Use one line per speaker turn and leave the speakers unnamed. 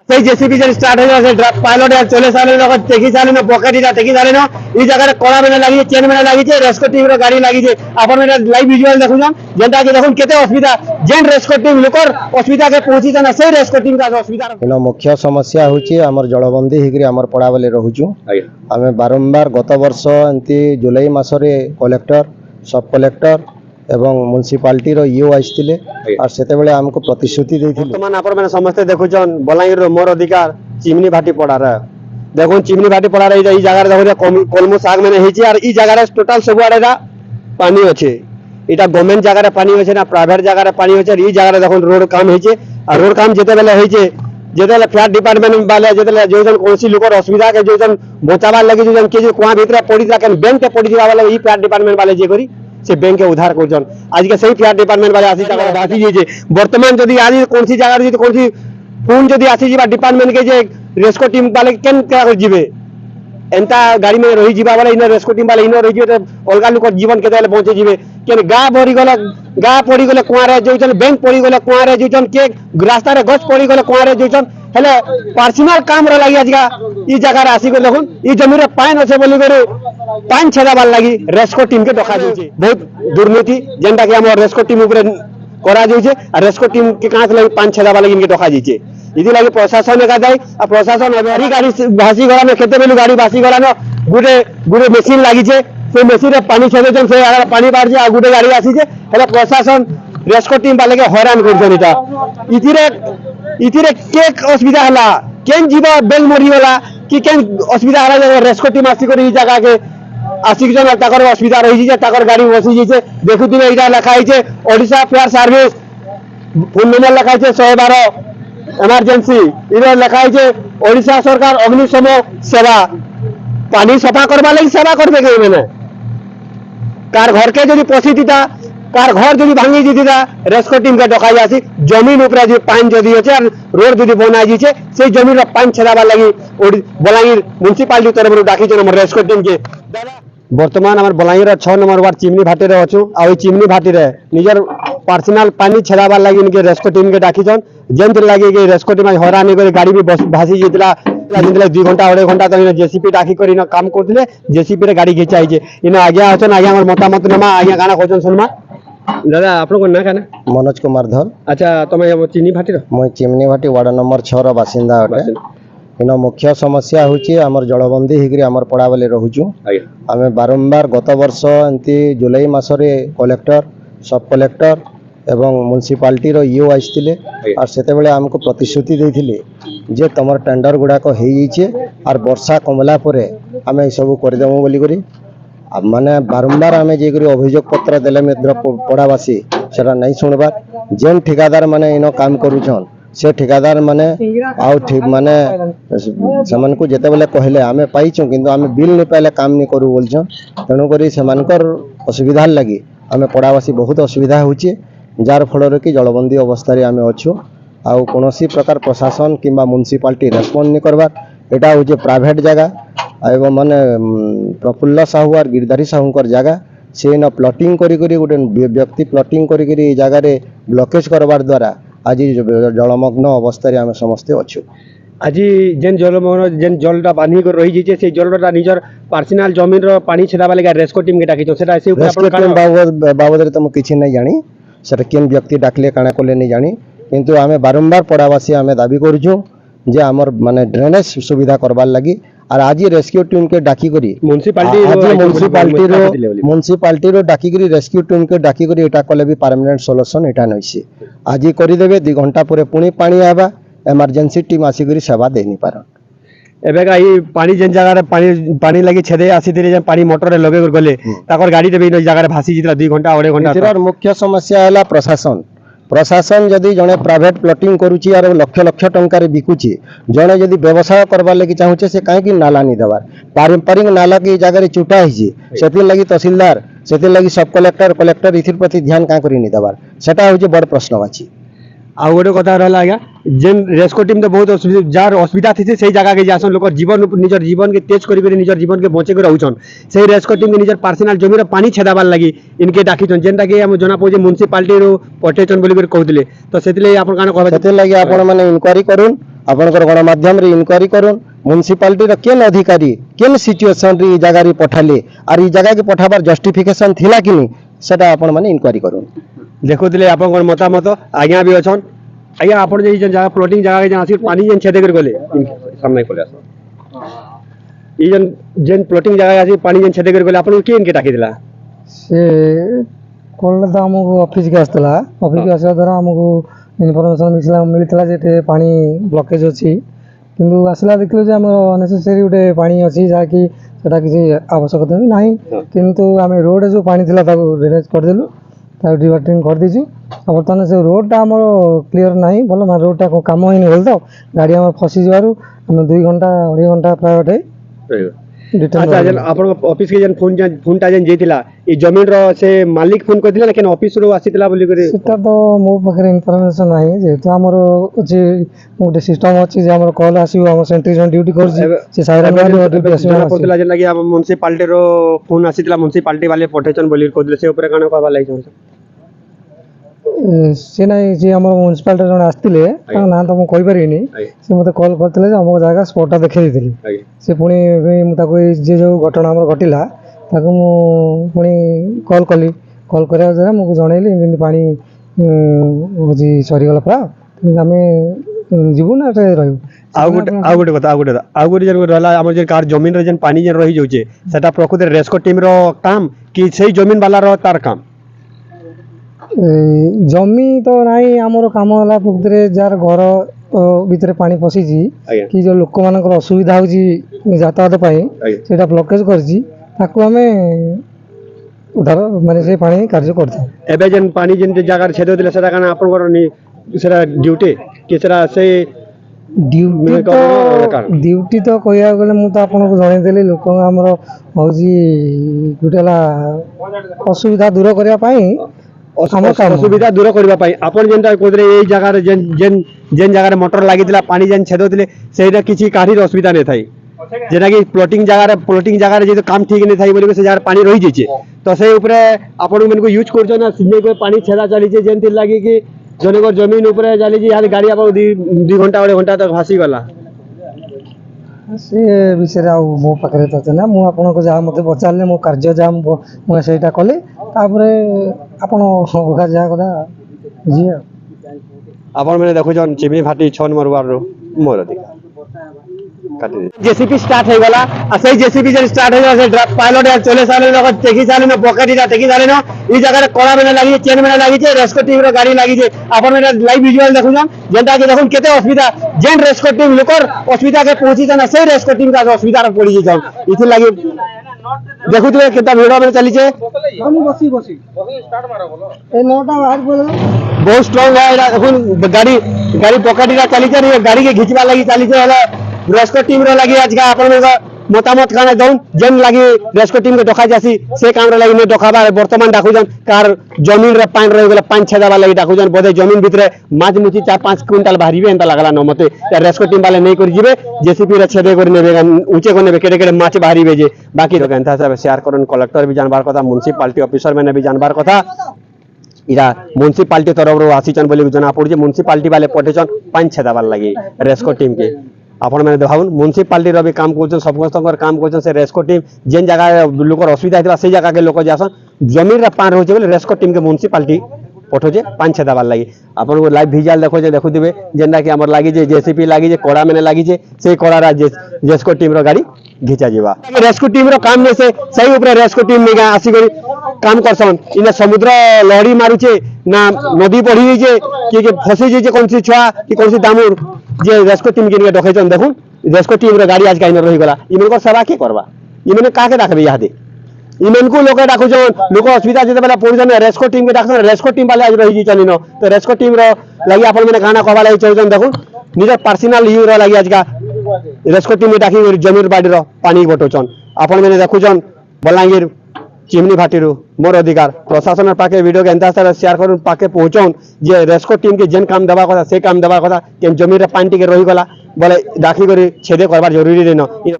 সেই জেসিবি যে স্টার্ট হয়ে যাচ্ছে পাইলট আর চলে সালেন টেকি সালেন পকেটিটা টেকি সালেন এই জায়গায় কড়া মেলা লাগিছে চেন মেলা লাগিছে রেস্কো টিম গাড়ি লাগিছে আপন লাইভ ভিজুয়াল দেখুন যেটা কি দেখুন কেতে অসুবিধা যেন রেস্কো টিম লোকর অসুবিধা কে পৌঁছিছে না সেই রেস্কো টিম কা অসুবিধা
ইনো মুখ্য সমস্যা হচ্ছে আমার জলবন্দী হইকি আমার পড়া বেলে রহুছু আমি বারম্বার গত বর্ষ এমতি জুলাই মাসরে কলেক্টর সব কলেক্টর এবং म्युनिसिपालिटीर ইও আসছিলে আর সেতেবেলে আমাকে প্রতিশ্রুতি দিয়েছিল।
বর্তমান আপনারা সমস্ত দেখুছন বলাঙ্গীর মোর অধিকার চিমনি ভাটি পড়ার দেখুন চিমনি ভাটি পড়ার এই জায়গায় দেখুন কলমু শাক মানে হয়েছে আর এই জায়গায় টোটাল ସବୁଆଡେ পানি আছে এটা গভর্নমেন্ট জায়গায় পানি আছে না প্রাইভেট জায়গায় পানি আছে আর এই জায়গায় দেখুন রোড কাম হয়েছে আর রোড কাম যেতেবেলে হয়েছে যেতেবেলে ফ্লাড ডিপার্টমেন্ট বালে যেতেবেলে যেজন কোনসি লোকর অসুবিধা কে যেজন বচাবার লাগি যেজন কে যে কুয়া ভিতরে পড়ি থাকেন ব্যাংকে পড়ি যাওয়া বলে এই ফ্লাড ডিপার্টমেন্ট বালে যে করি সে ব্যাংকে উদ্ধার করছেন আজকে সেই ফ্লাড ডিপার্টমেন্ট বালে আসি টাকা বাঁচি যাইছে বর্তমান যদি আজ কোনসি জায়গায় যদি কোনসি ফোন যদি আসি যা ডিপার্টমেন্ট কে যে রেস্কো টিম বালে কেন যাবে এন্তা গাড়ি মে রহি যাবা বলে ইনো রেস্কো টিম বালে ইনো রহি যাবে অলগা লোক জীবন কেতে পৌঁছে যাবে কেন গা পড়ি গলে কুয়ারে যাইছন ব্যাংক পড়ি গলে কুয়ারে যাইছন কে রাস্তারে গছ পড়ি গলে কুয়ারে যাইছন হেলে পার্সোনাল কাম রে লাগি আজকা এই জায়গায় আসি গলে দেখুন এই জমিরে পাইন আছে বলি করে পাইন ছেদাবার লাগি রেস্কো টিম কে দেখা যাচ্ছে বহুত দুর্নীতি যেটা কি আমার রেস্কো টিম উপরে করা যাচ্ছে আর রেস্কো টিম কে কাঁচ লাগি পাইন ছেদাবার লাগি ইনকে দেখা যাচ্ছে इदी लगे प्रशासन का दायी और प्रशासन अभी गाड़ी भासी गलानो केते बेलु गाड़ी भासी गलानो गुटे गुटे मेसिन लागिছে সেই মেশিনে পানি ছেড়েছেন সেই পানি বাড়ছে আর গুটে গাড়ি আসিছে হেলে প্রশাসন রেস্কো টিম বালেকে হয়রান করছেন এটা ইতিরে কে অসুবিধা হলা কেন জীব বেল মরি গলা কি কেন অসুবিধা হলা যে রেস্কো টিম আসি করে এই জায়গাকে আসিকজন তাকর অসুবিধা রয়েছে যে তাকর গাড়ি বসি যাইছে দেখুথিবে এটা লেখা হইছে ওড়িশা ফায়ার সার্ভিস ফোন নম্বর লেখা হইছে 112 এমার্জেন্সি ইরে লেখা হয়েছে ওড়িশা সরকার অগ্নিশম সেবা পানি সফা করবা লাগি সেবা করবে কে মানে কার ঘরকে যদি পশি দিতা কার ঘর যদি ভাঙি দিতা রেস্কো টিম কে ডকাই আসি জমিন উপরে যদি পানি যদি আছে আর রোড যদি বনাই দিছে সেই জমির পানি ছেড়াবার লাগি বলাঙ্গীর म्युनिसिपालिटी তরফରୁ ডাকিছেন আমার রেস্কো টিম কে দাদা বর্তমান আমার বলাঙ্গীর 6 নম্বর ওয়ার্ড চিমনি ভাটিরে অছু আর ওই চিমনি ভাটিরে নিজের পার্সোনাল পানি ছেড়াবার লাগি ইনকে রেস্কো টিম কে ডাকিছেন যেমন লাগে कि रेस्को टीम हरानी कर गाड़ी भी भासी जाता 2 घंटा 2.5 घंटा तो जेसीपी डाकी कर काम करते जेसीपी रे गाड़ी घिंचाई इन आगे आछन आगे हमर मतामत नमा आगे गाना खोजन सुनमा दादा आपन को ना खाना
मनोज कुमार धर।
अच्छा तमे चिमनी भाटी रो
मैं चिमनी भाटी वार्ड नंबर 6 रो बासिंदा अटे। इन मुख्य समस्या होची हमर जलबंदी हिगरी हमर पड़ा बेले रहुचु आमे बारंबार गत वर्ष एंती जुलाई मासरे कलेक्टर सब कलेक्टर এবং म्युनिसिपालिटीर ইও আসছিলে আর সেতেবেলে আমাকে প্রতিশ্রুতি দিয়েছিলে যে তোমার টেন্ডর গুড়াক হয়ে যাইছে আর বর্ষা কমলা পরে আমি সব করে দেবো বলি করি মানে বারম্বার আমি যে করি অভিযোগ পত্র দেলে মিত্র পড়াবাসী সেটা নাই শুনবার যেন ঠিকাদার মানে ইনো কাম করুছন সে ঠিকাদার মানে আউ ঠিক মানে সেমানকু যেতেবেলে কহিলে আমি পাইছু কিন্তু আমি বিল নি পাইলে কাম নি কरू বলছন তেণু করি সেমানকর অসুবিধার লাগি আমি পড়াবাসী বহুত অসুবিধা হচ্ছে जार फल कि जलबंदी अवस्था आम अच्छु आउ कौन प्रकार प्रशासन किंबा म्युनिसिपालिटी रेस्पॉन्ड नहीं करवार यहाँ हूँ प्राइवेट जगह एवं माने प्रफुल्ल साहू और गिरधारी साहू जगह से न प्लटिंग करी गोटे व्यक्ति प्लटिंग करी जगार ब्लकेज करवार द्वारा आज जलमग्न अवस्था आम समस्ते अच्छु
आज जेन जलमग्न जेन जलटा बांधी कर रही जाइए से जलटा निजर पर्सनल जमीन रो पानी छेदाबा लगा रेस्को टीम के डाकी सेटा से
बाबद तो मुझे किसी नहीं जानी सेटा केन व्यक्ति डाकले काना कोले नहीं जानी किंतु आमे बारंबार पड़ावासी आमे दाबी करूछु जे हमर माने ड्रेनेज सुविधा करबार लगी और आज रेस्क्यू टीम के डाकी करी म्युनिसिपालिटी रो डाकी करी रेस्क्यू टीम के डाकी करी एटा कोले भी परमानेंट सॉल्यूशन एटा नइसे आज करी देबे 2 घंटा परे पुनी पानी आबा इमरजेंसी टीम आसी करी सेवा दे नि पारन
एबेगा ई पानी जेन जगह रे पानी लगी छेदे आसी दिरे जे पानी मोटर रे लगे गले ताकर गाड़ी रे भी इन जगह रे भासी जितला 2 घंटा 2.5 घंटा
एकर मुख्य समस्या हला प्रशासन जदि जने प्राइवेट प्लटिंग करूची और लक्ष लक्ष टंका रे बिकुची जने जदि व्यवसाय करबा लागि चाहूचे से काहे कि नाला नि देबार पारंपरिक नाला की जगह रे चुटा हिची सेति लागि तहसीलदार सेति लागि सब कलेक्टर इथिर प्रति ध्यान का करी नि देबार सेटा होचे बड़ प्रश्नवाची
आ गोटे कथा रहा आज्ञा जेन रेस्को टीम तो बहुत जार असुविधा थी से जगह के जासन लोग जीवन निजर जीवन के तेज करी निजर जीवन के बचे रहउछन से रेस्को टीम के निजर पर्सनल जमीन पानी छेदाबार लगी इनके डाकीछन जेनटा कि हम जना पजे म्युनिसिपालिटी रो पटेचन बोली कर कहउतले तो सेतिले आपन काना कहबे
सेति लागि आपन माने इंक्वायरी करूं आपणकर गणमाध्यम रे इनक्वारी करूँ म्युनिसिपालिटी केन अधिकारी केन सिचुएसन रे जगह रे पठाले और ई जगह के पठाबार जस्टिफिकेशन थिला कि नहीं सेटा आपण माने इनक्वारी करूँ।
देखुले आप मतामत आज्ञा भी अच्छन आज्ञा आप जगह प्लॉटिंग जगह के आसिक पानी जेन छेद कर गले सामने को ई जेन प्लॉटिंग जगह आसिक पानी जेन छेद कर गले आपन के इनके टाकी दिला
से कॉल तो आमको ऑफिस के आसला ऑफिस के आसा द्वारा आमको इनफॉरमेशन मिलता जे पानी ब्लॉकेज अच्छी किंतु आसला देखिलु जे आम नेसेसरी गोटे पानी अच्छी जहाँकि सेटा किसी आवश्यकता भी नहीं किंतु आम रोड जो पानी थिला ताको ड्रेनेज करदेलु ताको डिवर्टिंग कर दीचु बर्तमान से रोडटा आम क्लीयर नहीं भल रोडटा काम ही भल तो गाड़ी आम फसी जारू आम 2 घंटा 2.5 घंटा प्राय
अच्छा जेन आपन ऑफिस के जेन फोनटा जेन जेतिला ई जमीन रो से मालिक फोन कर दिला लेकिन ऑफिस रो आसीतला बोली करे
सेटा तो मो पाखरे इनफॉरमेशन नहीं जेहेतु हमर जे गोटे सिस्टम अछि जे हमर कॉल आसीबो हम सेंट्री जोन ड्यूटी करछि से साइरन वाले ड्यूटी आसीबो
पड़तला जेन लागि आप म्युनिसिपालिटी रो फोन आसीतला म्युनिसिपालिटी वाले पठेचन बोली कहले से ऊपर काना कहबा लागि
से नहीं जे हमर म्युनिसिपालिटी जोन आस्तिले ना तो मु कहि परिनी से मते कॉल करथिले जे हम जगह स्पॉटटा देखै दिथिले से पुनी मु ताको जे जो घटना हमर घटिला ताको मु पुनी कॉल कली कॉल करिया जरा मु जणैली इमि पानी होजी सरी गला प्रा आमे जीवु ना रे रहू
आ गोटे कथा आ गोटे जेन रहला हमर जे कार जमीन रे जेन पानी जेन रही जाउचे सेटा प्रकृति रेस्को टीम रो काम कि सही जमीन वाला रो तार काम
जमी तो नहीं आमर काम है प्रकृति जार घर भितर पानी पशि कि जो लोक मान असुविधा हो यातायात से ब्लकेज कर उधार माने से पानी कार्य करते
एबे जेन पानी जेन जगह छेद दिले सेटा काना आपन सेटा ड्यूटी कि सेटा से
ड्यूटी तो कहया गले मु तो आपन को जणै देली लोक हमर होजी गुटेला असुविधा दूर करिया पाई
असुविधा दूर करने आपन जेनटा कहते ये जगह जेन जेन जेन जगह मोटर लगी पानी जेन छेद होते से किसी काढ़ी असुविधा नहीं थी जेना कि प्लॉटिंग जगह जो काम ठीक नहीं थी बोली से जगह पानी रही जाइए तो से ऊपर आपण मन को यूज कर पानी छेदा चली जेन थी लगी कि जन को जमीन ऊपर चली यहाँ गाड़ी आप 2 घंटा 2.5 घंटा तक भासी गला
से विषय मो पाखे तो ना मुझे आपको जहाँ मत पचारे मो कार्य जहाँ मुझे कले आपण जहाँ कदा जी
आपण मैंने देखो चिमनी भाटी 6 नंबर वार्ड मोर अधिकार जेसीपी स्टार्ट हो गला आ सही जेसीपी जे स्टार्ट हो गला से पायलट चले साले लोग टेकी साले न पकेटा टेकी साले न ई जगह रे कोड़ा में लागी चेन में लागी छे रेस्को टीम रो गाड़ी लागी छे आपण में लाइव विजुअल देखु जान जेंटा कि देखुन केते असुविधा जेन रेस्को टीम लोकर असुविधा के पहुंची जाना से रेस्को टीम का असुविधा रे पड़ी जाऊ इथि लागी देखु तो केता वीडियो में चली छे
हम बसी स्टार्ट मारो बोलो ए नोटा बाहर बोलो
बहुत स्ट्रांग है देखुन गाड़ी पकेटा चली छे गाड़ी के घिचवा लागी चली छे रेस्को टीम रो लगी आज का अपन मतामत खाना दउन जेन लगी रेस्को टीम के डका जासी से काम रे लगी ने डकाबा वर्तमान डाकू जन कार जमीन रे पानी रह गेला 5-6 दबा लगी डाकू जन बोधे जमीन भितरे माछ मुची 4-5 क्विंटल बाहरीबे एंता लागला न मते रेस्को टीम वाले नहीं कर जिबे जेसीपी रे छेदे कर नेबे ऊंचे को नेबे केडे केडे माछ बाहरीबे जे बाकी तो एंता सब शेयर करन कलेक्टर भी जानबार कथा म्युनिसिपालिटी ऑफिसर मैंने भी जानबार कथा इरा म्युनिसिपालिटी तरफ रो आसीचन बोली जना पड़ जे म्युनिसिपालिटी वाले पठेचन 5-6 दबा लगी रेस्को टीम के आपण मैंने देखाउन म्युनिसिपालिटी रो भी काम करछन समस्त काम करछन से रेस्को टीम जेन जगह लोकर असुविधा हेतबा से जगह के लोक जासन जमीन रे पार होचे बोले रेस्को टीम के म्युनिसिपालिटी पठोचे 5-6 दबा लगी आपण को लाइव विजुअल देखो जे देखु दिबे जेंदा कि हमर लागी जे जेसीपी लागी जे कोड़ा में लागी जे से कोड़ा रा रेस्को टीम रो गाड़ी घिचा जीवा रेस्को टीम रो काम में से सही ऊपर रेस्को टीम में आसी गई काम करसन इने समुद्र लहड़ी मारुचे ना नदी बढ़ी जे कि फसी जे कौन सी छुआ कि कौन सी दामुर जे रेस्को टीम के डकैचन देखुन रेस्को टीम रो गाड़ी आज काइन रही गला इमन को सेवा के करबा इमन का के राखबे यहाँ दे इमन को लोग डाकु जो लोग असुविधा जेते बेला पड़ जाने रेस्को टीम के डाकसन रेस्को टीम वाले आज रही चली न तो रेस्को टीम रो लगी आपण मैंने गाना कहबा लगी चलजन देखुन निजे पर्सनल यू रो लगी आज का रेस्को टीम में डाकी जमीर बाड़ी रो पानी बटोचन आपण मैंने देखुचन बलांगीर चिमनी भाटी मोर अधिकार प्रशासन पाके वीडियो के एंता शेयर कर पाके पहुँचौन जे रेस्को टीम के जेन काम देवा कथा से काम देवा कथा जमीन रे पानी टिके रही गला बोले दाखी कर छेदे करबार जरूरी नहीं